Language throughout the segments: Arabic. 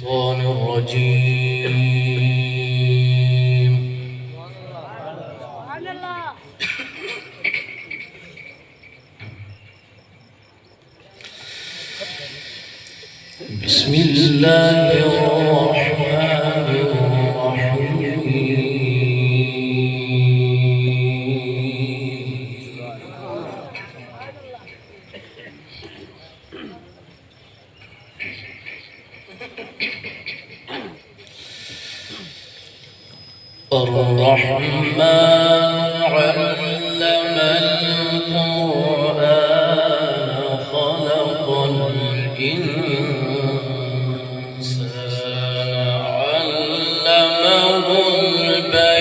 الشيطان الرجيم. بسم الله الرحمن الرحيم. الرحمن علم القرآن خلق الإنسان علمه البيان.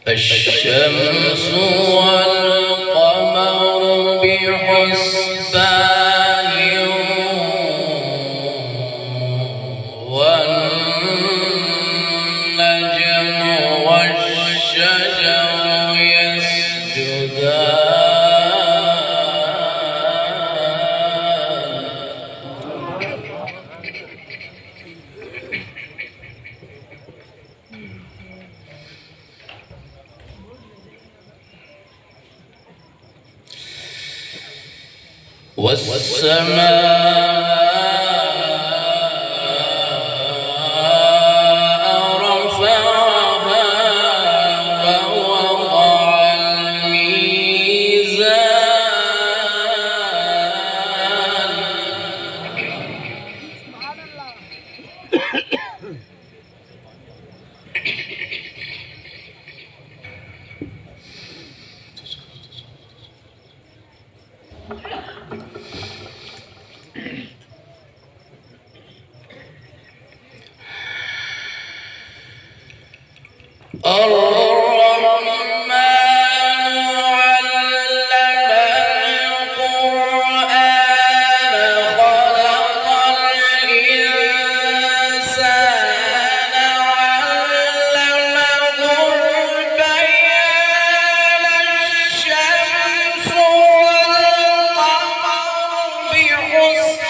الشمس والقمر بحسبان والنجم والشجر يسجدان. والسماء رفعها ووضع الميزان. الرحمن علم القرآن خلق الإنسان علمه البيان. الشمس والقمر بحسبان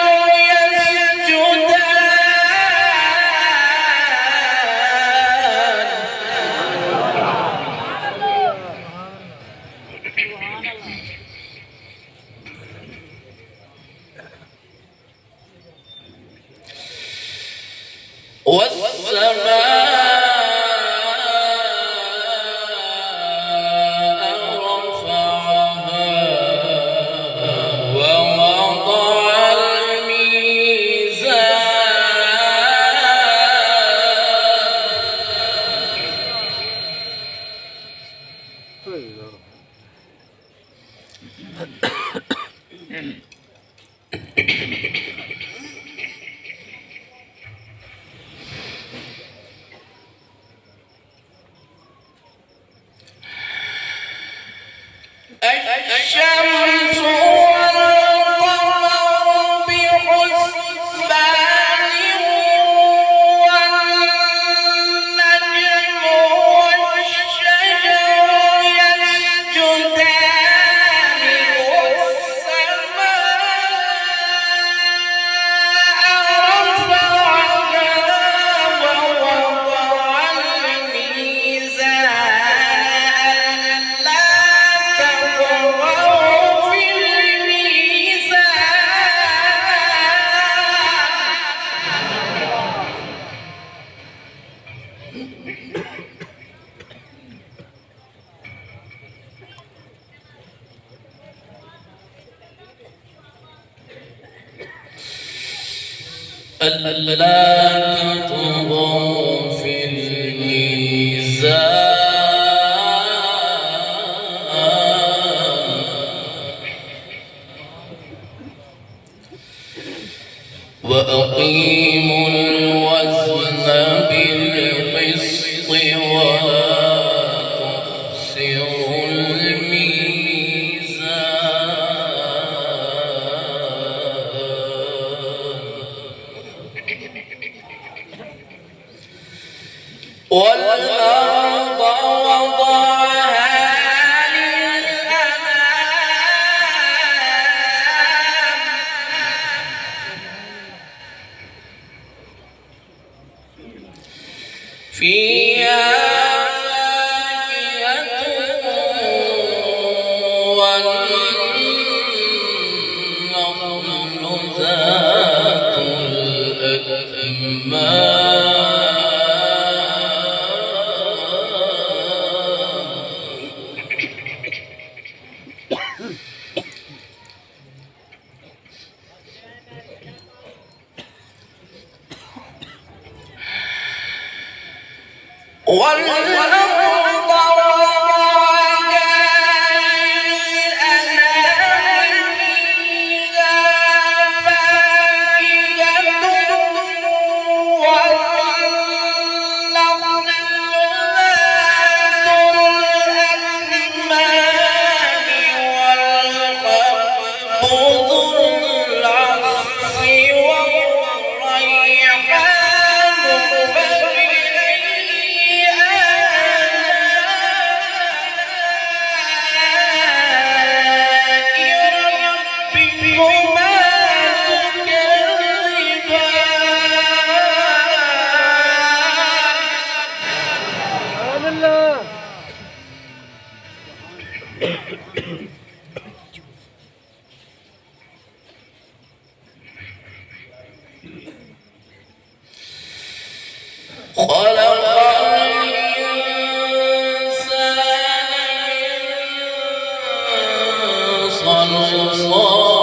والنجم والسماء رفعها ووضع الميزان. الشمس والقمر بحسبان والنجم والشجر يسجدان. والسماء رفعها ووضع الميزان ألا تطغوا في الميزان. ألا تطغوا في الميزان وأقيموا الوزن بالقسط والأرض وضعها للأنام فيها فاكهة والنخل ذات الأكمام والأرض وضعها للأنام فيها فاكهة والنخل ذات الأكمام والحب ذو العصف والريحان خلق الإنسان من صلصال